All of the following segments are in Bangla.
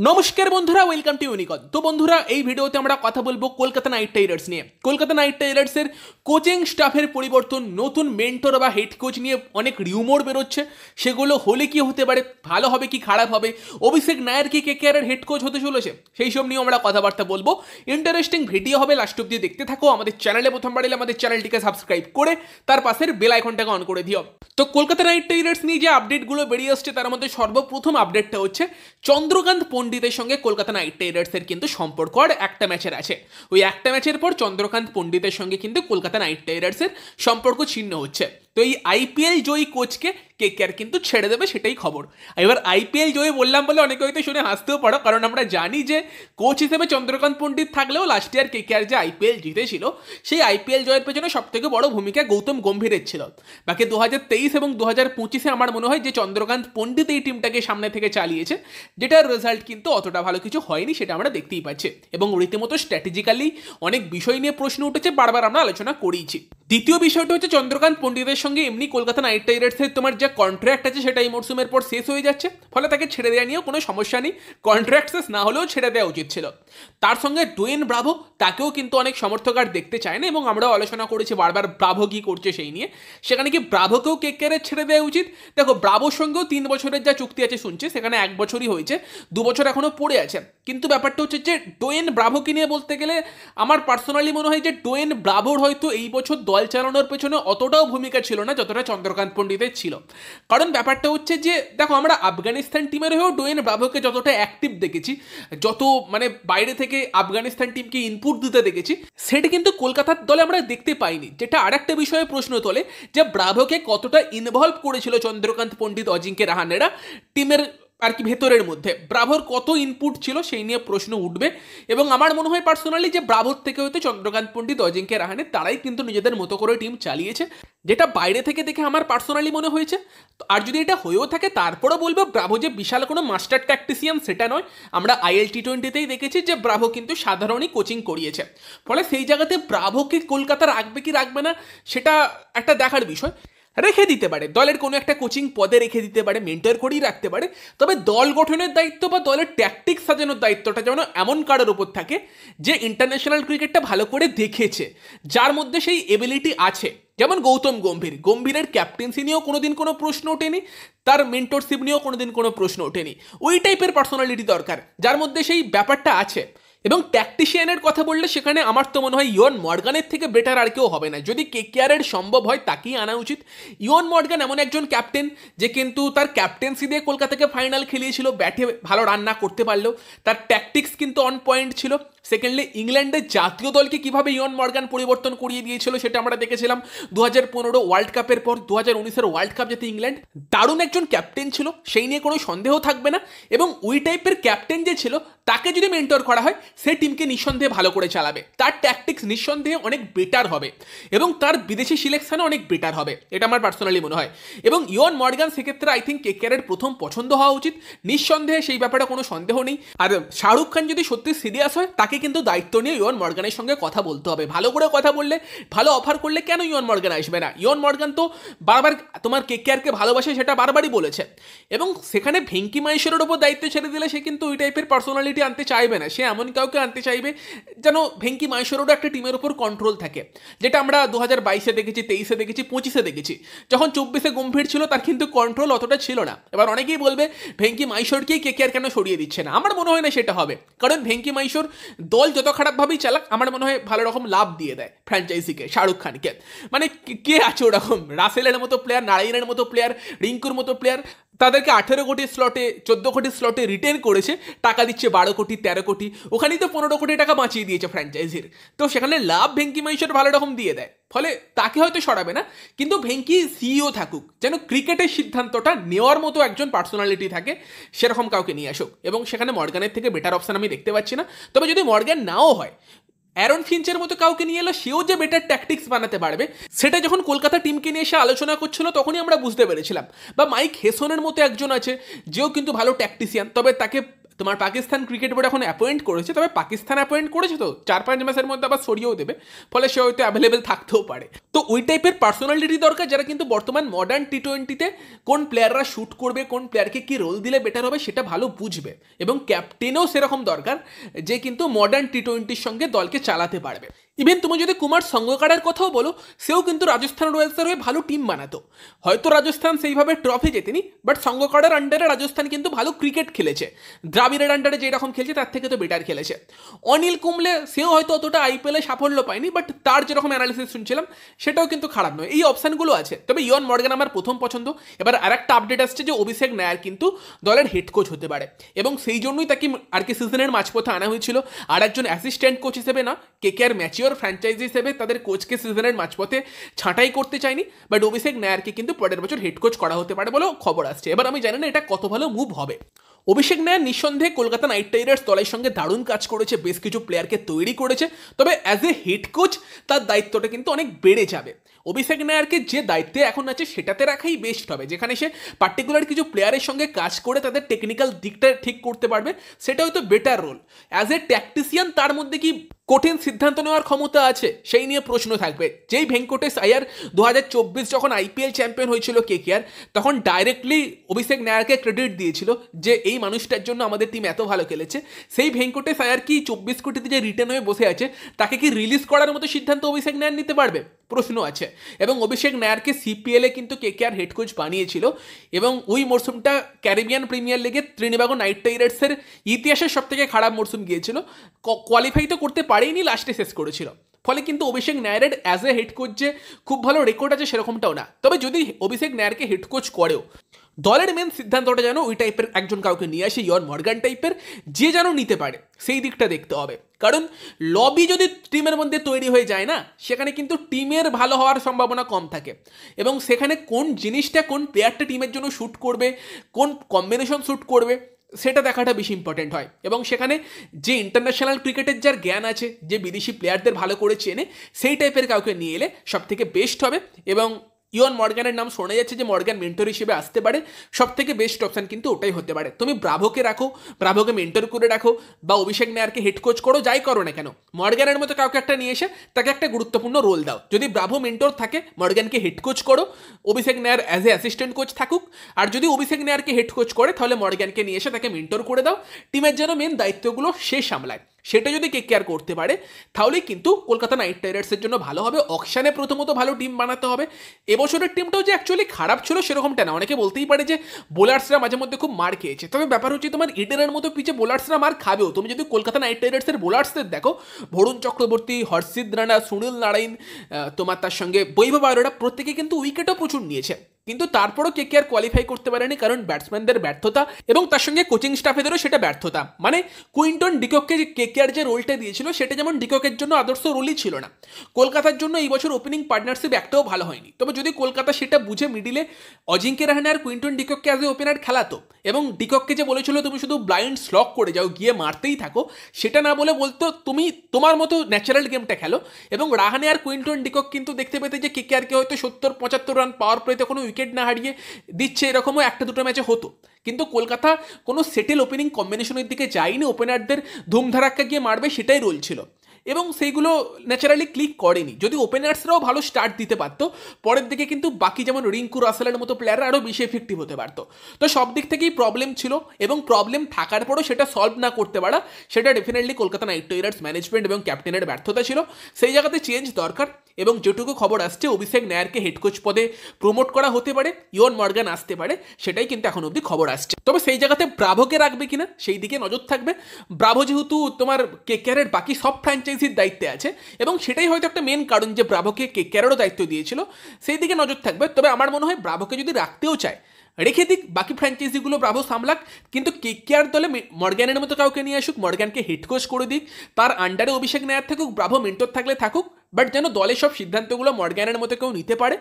নমস্কার বন্ধুরা, ওয়েলকাম টু ইউনিকন। তো বন্ধুরা, এই ভিডিওতে আমরা কথা বলবো কলকাতা নাইট রাইডার্স নিয়ে। কলকাতা নাইট রাইডার্সের কোচিং স্টাফের পরিবর্তন, নতুন মেন্টর বা হেড কোচ নিয়ে অনেক রিউমোর বেরোচ্ছে। সেগুলো হলে কি হতে পারে, ভালো হবে কি খারাপ হবে, অভিষেক নায়ার কি কেকেআরের হেড কোচ হতে চলেছে, সেই সব নিয়ে আমরা কথাবার্তা বলবো। ইন্টারেস্টিং ভিডিও হবে, লাস্ট অব্দি দেখতে থাকো। আমাদের চ্যানেলে প্রথমবার এলে আমাদের চ্যানেলটিকে সাবস্ক্রাইব করে তার পাশের বেল আইকনটাকে অন করে দিও। তো কলকাতা নাইট রাইডার্স নিয়ে যে আপডেটগুলো বেরিয়ে আসছে তার মধ্যে সর্বপ্রথম আপডেটটা হচ্ছে চন্দ্রকান্ত পণ্ডিতের সঙ্গে কলকাতা নাইট রাইডার্সের কিন্তু সম্পর্ক আর একটা ম্যাচের আছে। ওই একটা ম্যাচের পর চন্দ্রকান্ত পণ্ডিতের সঙ্গে কিন্তু কলকাতা নাইট রাইডার্সের সম্পর্ক ছিন্ন হচ্ছে। তো এই আইপিএল জয়ী কোচকে কেকেআর কিন্তু ছেড়ে দেবে, সেটাই খবর। এবার আইপিএল জয়ী বললাম বলে অনেকে হয়তো শুনে হাসতেও পারো, কারণ আমরা জানি যে কোচ হিসেবে চন্দ্রকান্ত পণ্ডিত থাকলেও লাস্ট ইয়ার কেকেআর যে আইপিএল জিতেছিল, সেই আইপিএল জয়ের পেছনে সব থেকে বড় ভূমিকা গৌতম গম্ভীরের ছিল। বাকি 2023 এবং 2025 আমার মনে হয় যে চন্দ্রকান্ত পণ্ডিত এই টিমটাকে সামনে থেকে চালিয়েছে, যেটার রেজাল্ট কিন্তু অতটা ভালো কিছু হয়নি, সেটা আমরা দেখতেই পাচ্ছি। এবং রীতিমতো স্ট্র্যাটেজিক্যালি অনেক বিষয় নিয়ে প্রশ্ন উঠেছে, বারবার আমরা আলোচনা করেইছি। দ্বিতীয় বিষয়টা হচ্ছে চন্দ্রকান্ত পণ্ডিতের সঙ্গে এমনি কলকাতা নাইট রাইডার্সের তোমার যে কন্ট্রাক্ট আছে সেটা এই মরসুমের পর শেষ হয়ে যাচ্ছে, ফলে তাকে ছেড়ে দেওয়া নিয়েও কোনো সমস্যা নেই। কন্ট্রাক্ট শেষ না হলেও ছেড়ে দেওয়া উচিত ছিল। তার সঙ্গে ডোয়েন ব্রাভো, তাকেও কিন্তু অনেক সমর্থক আর দেখতে চায় না, এবং আমরাও আলোচনা করেছি বারবার ব্রাভো কি করছে সেই নিয়ে। সেখানে কি ব্রাভোকেও কেকেআরের ছেড়ে দেওয়া উচিত? দেখো, ব্রাভোর সঙ্গেও 3 বছরের যা চুক্তি আছে শুনছে, সেখানে 1 বছরই হয়েছে, 2 বছর এখনো পড়ে আছে। কিন্তু ব্যাপারটা হচ্ছে যে ডোয়েন ব্রাভোকে নিয়ে বলতে গেলে আমার পার্সোনালি মনে হয় যে ডোয়েন ব্রাভোর হয়তো এই বছর দল চালানোর পেছনে অতটাও ভূমিকা ছিল না যতটা চন্দ্রকান্ত পণ্ডিতের ছিল। কারণ ব্যাপারটা হচ্ছে যে দেখো, আমরা আফগানিস্তান টিমের হয়েও ডোয়েন ব্রাভোকে যতটা অ্যাক্টিভ দেখেছি, যত মানে বাইরে থেকে আফগানিস্তান টিমকে ইনপুট দিতে দেখেছি, সেটা কিন্তু কলকাতার দলে আমরা দেখতে পাইনি। যেটা আর একটা বিষয়ে প্রশ্ন তোলে যে ব্রাভোকে কতটা ইনভলভ করেছিল চন্দ্রকান্ত পণ্ডিত, অজিঙ্ক্য রাহানেরা টিমের আর কি ভেতরের মধ্যে ব্রাভোর কত ইনপুট ছিল সেই নিয়ে প্রশ্ন উঠবে। এবং আমার মনে হয় পার্সোনালি যে ব্রাভোর থেকে হয়তো চন্দ্রকান্ত পণ্ডিত, অজিঙ্ক্য রাহানে তারাই কিন্তু নিজেদের মতো করে টিম চালিয়েছে, যেটা বাইরে থেকে দেখে আমার পার্সোনালি মনে হয়েছে। আর যদি এটা হয়েও থাকে, তারপরও বলবো ব্রাভো যে বিশাল কোনো মাস্টার ট্যাকটিসিয়ান সেটা নয়। আমরা আইএল টি20তেই দেখেছি যে ব্রাভো কিন্তু সাধারণই কোচিং করিয়েছে, ফলে সেই জায়গাতে ব্রাভোকে কলকাতা রাখবে কি রাখবে না সেটা একটা দেখার বিষয়। রেখে দিতে পারে, দলের কোনো একটা কোচিং পদে রেখে দিতে পারে, মেন্টর করেই রাখতে পারে। তবে দল গঠনের দায়িত্ব বা দলের ট্যাকটিক্স সাজানোর দায়িত্বটা যেন এমন কারোর উপর থাকে যে ইন্টারন্যাশনাল ক্রিকেটটা ভালো করে দেখেছে, যার মধ্যে সেই এবিলিটি আছে। যেমন গৌতম গম্ভীরের ক্যাপ্টেন্সি নিয়েও কোনোদিন কোনো প্রশ্ন ওঠেনি, তার মেন্টরশিপ নিয়েও কোনোদিন কোনো প্রশ্ন ওঠেনি। ওই টাইপের পার্সোনালিটি দরকার যার মধ্যে সেই ব্যাপারটা আছে। এবং ট্যাকটিশিয়ানের কথা বললে সেখানে আমার তো মনে হয় ইয়ন মর্গানের থেকে বেটার আর কেউ হবে না। যদি কেকেআরের সম্ভব হয় তাকেই আনা উচিত। ইয়ন মর্গান এমন একজন ক্যাপ্টেন যে কিন্তু তার ক্যাপ্টেন্সি দিয়ে কলকাতাকে ফাইনাল খেলিয়েছিল, ব্যাটে ভালো রান না করতে পারলেও তার ট্যাকটিক্স কিন্তু অন পয়েন্ট ছিল। সেকেন্ডলি, ইংল্যান্ডের জাতীয় দলকে কিভাবে ইয়ন মর্গান পরিবর্তন করিয়ে দিয়েছিল সেটা আমরা দেখেছিলাম 2015 ওয়ার্ল্ড কাপের পর। 2019-এর ওয়ার্ল্ড কাপ যেতে ইংল্যান্ড দারুণ একজন ক্যাপ্টেন ছিল, সেই নিয়ে কোনো সন্দেহ থাকবে না। এবং ওই টাইপের ক্যাপ্টেন যে ছিল, তাকে যদি মেন্টর করা হয়, সে টিমকে নিঃসন্দেহে ভালো করে চালাবে, তার ট্যাকটিক্স নিঃসন্দেহে অনেক বেটার হবে, এবং তার বিদেশি সিলেকশনও অনেক বেটার হবে, এটা আমার পার্সোনালি মনে হয়। এবং ইয়ন মর্গান সেক্ষেত্রে আই থিঙ্ক কেকেআরের প্রথম পছন্দ হওয়া উচিত, নিঃসন্দেহে, সেই ব্যাপারে কোনো সন্দেহ নেই। আর শাহরুখ খান যদি সত্যি সিরিয়াস হয়, তাকে কিন্তু দায়িত্ব নিয়ে ইয়ন মর্গানের সঙ্গে কথা বলতে হবে। ভালো করে কথা বললে, ভালো অফার করলে কেন ইয়ন মর্গান আসবে না? ইয়ন মর্গান তো বারবার তোমার কেকেআরকে ভালোবাসে, সেটা বারবারই বলেছে। এবং সেখানে ভেঙ্কি মাহেশ্বরের ওপর দায়িত্ব ছেড়ে দিলে সে কিন্তু ওই টাইপের পার্সোনালিটি আনতে চাইবে না। সে এমন কাউকে আনতে চাইবে যেন ভেঙ্কি মাহেশ্বরেরও একটা টিমের ওপর কন্ট্রোল থাকে, যেটা আমরা 2022-এ দেখেছি, 23-এ দেখেছি, 25-এ দেখেছি। যখন 24-এ গম্ভীর ছিল, তার কিন্তু কন্ট্রোল অতটা ছিল না। এবার অনেকেই বলবে ভেঙ্কি মাহেশ্বরকেই কেকেআর কেন সরিয়ে দিচ্ছে না? আমার মনে হয় না সেটা হবে, কারণ ভেঙ্কি মাহেশ্বর দল যত খারাপভাবেই চালাক, আমার মনে হয় ভালো রকম লাভ দিয়ে দেয় ফ্র্যাঞ্চাইজিকে, শাহরুখ খানকে। মানে কে আছে ওরকম? রাসেলের মতো প্লেয়ার, নারায়ণের মতো প্লেয়ার, রিঙ্কুর মতো প্লেয়ার, তাদেরকে 18 কোটি স্লটে, 14 কোটি স্লটে রিটেন করেছে, টাকা দিচ্ছে 12 কোটি 13 কোটি, ওখানেই তো 15 কোটি টাকা বাঁচিয়ে দিয়েছে ফ্র্যাঞ্চাইজির। তো সেখানে লাভ ভেঙ্কি মাহেশ্বর ভালো রকম দিয়ে দেয়, ফলে তাকে হয়তো সরাবে না। কিন্তু ভেঙ্কি সিইও থাকুক, যেন ক্রিকেটের সিদ্ধান্তটা নেওয়ার মতো একজন পার্সোনালিটি থাকে, সেরকম কাউকে নিয়ে আসুক। এবং সেখানে মর্গানের থেকে বেটার অপশন আমি দেখতে পাচ্ছি না। তবে যদি মর্গান নাও হয়, অ্যারন ফিঞ্চের মতো কাউকে নিয়ে এলো, সেও যে বেটার ট্যাকটিক্স বানাতে পারবে, সেটা যখন কলকাতা টিমকে নিয়ে এসে আলোচনা করছিল তখনই আমরা বুঝতে পেরেছিলাম। বা মাইক হেসনের মতো একজন আছে, যেও কিন্তু ভালো ট্যাকটিশিয়ান, তবে তাকে তোমার পাকিস্তান ক্রিকেট বোর্ড এখন অ্যাপয়েন্ট করেছে, তবে পাকিস্তান অ্যাপয়েন্ট করেছে তো 4-5 মাসের মধ্যে আবার সরিয়েও দেবে, ফলে সে হয়তো অ্যাভেলেবেল থাকতেও পারে। তো ওই টাইপের পার্সোনালিটি দরকার যারা কিন্তু বর্তমান মডার্ন টি-20তে কোন প্লেয়াররা শ্যুট করবে, কোন প্লেয়ারকে কি রোল দিলে বেটার হবে সেটা ভালো বুঝবে, এবং ক্যাপ্টেনও সেরকম দরকার যে কিন্তু মডার্ন টি-20র সঙ্গে দলকে চালাতে পারবে। ইভেন তুমি যদি কুমার সঙ্গকারের কথাও বলো, সেও কিন্তু রাজস্থান রয়্যালসের হয়ে ভালো টিম বানাতো। হয়তো রাজস্থান সেইভাবে ট্রফি জেতেনি, বাট সঙ্গকারের আন্ডারে রাজস্থান কিন্তু ভালো ক্রিকেট খেলেছে, দ্রাবিড়ের আন্ডারে যেরকম খেলছে তার থেকে তো বেটার খেলেছে। অনিল কুম্বলে সেও হয়তো অতটা আইপিএলে সাফল্য পায়নি, বাট তার যেরকম অ্যানালিসিস শুনছিলাম সেটাও কিন্তু খারাপ নয়। এই অপশানগুলো আছে। তবে ইয়ন মর্গ্যান আমার প্রথম পছন্দ। এবার আর একটা আপডেট আসছে যে অভিষেক নায়ার কিন্তু দলের হেড কোচ হতে পারে, এবং সেই জন্যই তাকে আর কি সিজনের মাঝপথে আনা হয়েছিল। আর একজন অ্যাসিস্ট্যান্ট কোচ হিসেবে না, কেকেআর ম্যাচিওর ফ্র্যাঞ্চাইজি হিসেবে তাদের কোচকে সিজনের মাঝপথে ছাঁটাই করতে চায়নি, বাট অভিষেক নায়ারকে কিন্তু পরের বছর হেড কোচ করা হতে পারে বলেও খবর আসছে। এবার আমি জানি না এটা কত ভালো মুভ হবে। অভিষেক নায়ার নিঃসন্দেহে কলকাতা নাইট রাইডার্স দলের সঙ্গে দারুণ কাজ করেছে, বেশ কিছু প্লেয়ারকে তৈরি করেছে, তবে অ্যাজ এ হেড কোচ তার দায়িত্বটা কিন্তু অনেক বেড়ে যাবে। অভিষেক নায়ারকে যে দায়িত্বে এখন আছে সেটাতে রাখাই বেস্ট হবে, যেখানে সে পার্টিকুলার কিছু প্লেয়ারের সঙ্গে কাজ করে তাদের টেকনিক্যাল দিকটা ঠিক করতে পারবে, সেটা হয়তো বেটার রোল। অ্যাজ এ ট্যাকটিসিয়ান তার মধ্যে কি কঠিন সিদ্ধান্ত নেওয়ার ক্ষমতা আছে সেই নিয়ে প্রশ্ন থাকবে। যেই ভেঙ্কটেশ আয়ার 2024 যখন আইপিএল চ্যাম্পিয়ন হয়েছিল কেকেআর, তখন ডাইরেক্টলি অভিষেক নায়ারকে ক্রেডিট দিয়েছিল যে এই মানুষটার জন্য আমাদের টিম এত ভালো খেলেছে। সেই ভেঙ্কটেশ আয়ার কি 24 কোটিতে যে রিটার্ন হয়ে বসে আছে তাকে কি রিলিজ করার মতো সিদ্ধান্ত অভিষেক নায়ার নিতে পারবে? প্রশ্ন আছে। এবং অভিষেক নায়ারকে সিপিএলে কিন্তু কেকেআর হেড কোচ বানিয়েছিল, এবং ওই মরশুমটা ক্যারিবিয়ান প্রিমিয়ার লিগে ত্রিনিবাগো নাইট রাইডার্সের ইতিহাসের সব থেকে খারাপ মরশুম গিয়েছিল, কোয়ালিফাই তো করতে পারেইনি, লাস্টে শেষ করেছিল। ফলে কিন্তু অভিষেক নায়ারের অ্যাজ এ হেড কোচ যে খুব ভালো রেকর্ড আছে সেরকমটাও না। তবে যদি অভিষেক নায়ারকে হেড কোচ করেও দলের মেন সিদ্ধান্তটা যেন ওই টাইপের একজন কাউকে নিয়ে আসে, ইয়ন মর্গ্যান টাইপের, যে যেন নিতে পারে, সেই দিকটা দেখতে হবে। কারণ লবি যদি টিমের মধ্যে তৈরি হয়ে যায় না, সেখানে কিন্তু টিমের ভালো হওয়ার সম্ভাবনা কম থাকে, এবং সেখানে কোন জিনিসটা কোন প্লেয়ারটা টিমের জন্য শ্যুট করবে, কোন কম্বিনেশন শ্যুট করবে, সেটা দেখাটা বেশি ইম্পর্টেন্ট হয়। এবং সেখানে যে ইন্টারন্যাশনাল ক্রিকেটের যার জ্ঞান আছে, যে বিদেশি প্লেয়ারদের ভালো করে চেনে, সেই টাইপের কাউকে নিয়ে এলে সব থেকে বেস্ট হবে। এবং ইয়ন মর্গ্যানের নাম শোনা যাচ্ছে যে মর্গ্যান মেন্টর হিসেবে আসতে পারে, সব থেকে বেস্ট অপশান কিন্তু ওটাই হতে পারে। তুমি ব্রাভোকে রাখো, ব্রাভোকে মেন্টর করে রাখো, বা অভিষেক নায়ারকে হেড কোচ করো, যাই করো না কেন, মর্গ্যানের মতো কাউকে একটা নিয়ে এসে তাকে একটা গুরুত্বপূর্ণ রোল দাও। যদি ব্রাভো মেন্টর থাকে, মর্গ্যানকে হেড কোচ করো, Abhishek Nayar as a assistant coach থাকুক। আর যদি অভিষেক নায়ারকে হেড কোচ করে, তাহলে মর্গ্যানকে নিয়ে এসে তাকে মেন্টর করে দাও, টিমের যেন মেন দায়িত্বগুলো সে সামলায়। সেটা যদি কেকেআর করতে পারে, তাহলেই কিন্তু কলকাতা নাইট রাইডার্সের জন্য ভালো হবে। অকশানে প্রথমত ভালো টিম বানাতে হবে। এবছরের টিমটাও যে অ্যাকচুয়ালি খারাপ ছিল সেরকমটা না। অনেকে বলতেই পারে যে বোলার্সরা মাঝে মধ্যে খুব মার খেয়েছে, তবে ব্যাপার হচ্ছে তোমার ইডেনের মতো পিচে বোলার্সরা মার খাবেও। তুমি যদি কলকাতা নাইট রাইডার্সের বোলার্সদের দেখো, বরুণ চক্রবর্তী, হর্ষিত রানা, সুনীল নারায়ণ, তোমার তার সঙ্গে বৈভব আরোরা, প্রত্যেকে কিন্তু উইকেটও প্রচুর নিয়েছে, কিন্তু তারপরও কেকেআর কোয়ালিফাই করতে পারেনি, কারণ ব্যাটসম্যানদের ব্যর্থতা এবং তার সঙ্গে কোচিং স্টাফেদেরও সেটা ব্যর্থতা। মানে কুইন্টন ডিকককে যে কেকেআর যে রোলটা দিয়েছিল, সেটা যেমন ডিককের জন্য আদর্শ রোলই ছিল না। কলকাতার জন্য এই বছর ওপেনিং পার্টনারশিপ একটাও ভালো হয়নি। তবে যদি কলকাতা সেটা বুঝে মিডিলে অজিঙ্ক্য রাহানে আর কুইন্টন ডিকককে অ্যাজ এ ওপেনার খেলাতো, এবং ডিকককে যে বলেছিল তুমি শুধু ব্লাইন্ড স্লক করে যাও, গিয়ে মারতেই থাকো, সেটা না বলে বলতো তুমি তোমার মতো ন্যাচারাল গেমটা খেলো, এবং রাহানে আর কুইন্টন ডিকক কিন্তু দেখতে পেতে যে কেকেআরকে হয়তো 70-75 রান পাওয়ার প্লেতে কোনো উইকেট না হারিয়ে দিচ্ছে, এরকমও একটা দুটো ম্যাচে হতো। কিন্তু কলকাতা কোনো সেটেল ওপেনিং কম্বিনেশনের দিকে যায়নি, ওপেনারদের ধুমধারাক্কা গিয়ে মারবে সেটাই রোল ছিল, এবং সেইগুলো ন্যাচারালি ক্লিক করেনি। যদি ওপেনার্সরাও ভালো স্টার্ট দিতে পারতো, পরের দিকে কিন্তু বাকি যেমন রিঙ্কু রাসেলের মতো প্লেয়াররা আরও বেশি এফেক্টিভ হতে পারতো। তো সব দিক থেকেই প্রবলেম ছিল, এবং প্রবলেম থাকার পরও সেটা সলভ না করতে পারা, সেটা definitely Kolkata night Riders management এবং ক্যাপ্টেনের ব্যর্থতা ছিল। সেই জায়গাতে চেঞ্জ দরকার, এবং যেটুকু খবর আসছে অভিষেক নায়ারকে হেড কোচ পদে প্রমোট করা হতে পারে, ইয়ন মর্গ্যান আসতে পারে, সেটাই কিন্তু এখন অবধি খবর আসছে। তবে সেই জায়গাতে ব্রাভোকে রাখবে কিনা সেই দিকে নজর থাকবে। ব্রাভো যেহেতু তোমার কেকেআরের বাকি সব ফ্র্যাঞ্চাইজির দায়িত্বে আছে, এবং সেটাই হয়তো একটা মেন কারণ যে ব্রাভোকে কেকেআরেরও দায়িত্ব দিয়েছিল, সেই দিকে নজর থাকবে। তবে আমার মনে হয় ব্রাভোকে যদি রাখতেও চায়, রেখে দিক, বাকি ফ্র্যাঞ্চাইজিগুলো ব্রাভো সামলাক, কিন্তু কেকেআর দলে মর্গ্যানের মতো কাউকে নিয়ে আসুক, মর্গ্যানকে হেড কোচ করে দিক, তার আন্ডারে অভিষেক নায়ার থাকুক, ব্রাভো মেন্টর থাকলে থাকুক, বাট যেন দলের সব সিদ্ধান্তগুলো মর্গ্যানের মতো কেউ নিতে পারে,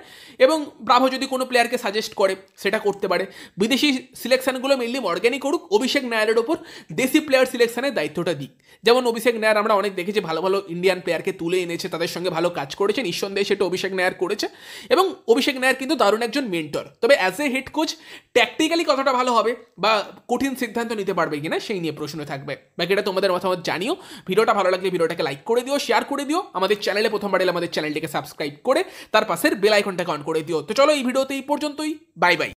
এবং ব্রাভো যদি কোনো প্লেয়ারকে সাজেস্ট করে সেটা করতে পারে। বিদেশি সিলেকশনগুলো মেনলি মর্গ্যানই করুক, অভিষেক নায়ারের ওপর দেশি প্লেয়ার সিলেকশনের দায়িত্বটা দিক। যেমন অভিষেক নায়ার আমরা অনেক দেখেছি ভালো ভালো ইন্ডিয়ান প্লেয়ারকে তুলে এনেছে, তাদের সঙ্গে ভালো কাজ করেছে, নিঃসন্দেহে সেটা অভিষেক নায়ার করেছে, এবং অভিষেক নায়ার কিন্তু দারুণ একজন মেন্টর। তবে as a head coach tactically কতটা ভালো হবে বা কঠিন সিদ্ধান্ত নিতে পারবে কিনা সেই নিয়ে প্রশ্ন থাকবে। বাকি এটা তোমাদের মতামত জানিও। ভিডিওটা ভালো লাগলে ভিডিওটাকে লাইক করে দিও, শেয়ার করে দিও, আমাদের চ্যানেলে প্রথমবার এলে আমাদের চ্যানেলটিকে সাবস্ক্রাইব করে তার পাশের বেল আইকনটাকে অন করে দিও। তো চলো এই ভিডিওতে এই পর্যন্তই, বাই বাই।